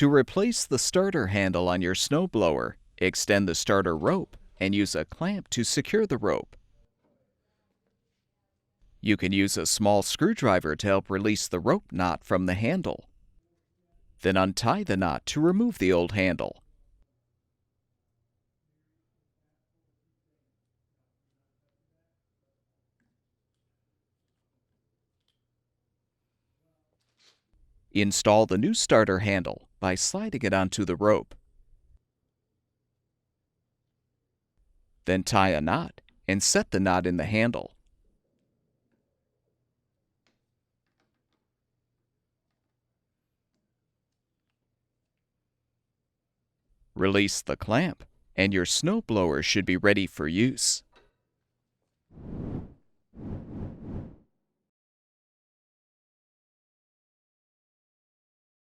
To replace the starter handle on your snowblower, extend the starter rope and use a clamp to secure the rope. You can use a small screwdriver to help release the rope knot from the handle. Then untie the knot to remove the old handle. Install the new starter handle by sliding it onto the rope. Then tie a knot and set the knot in the handle. Release the clamp, and your snowblower should be ready for use.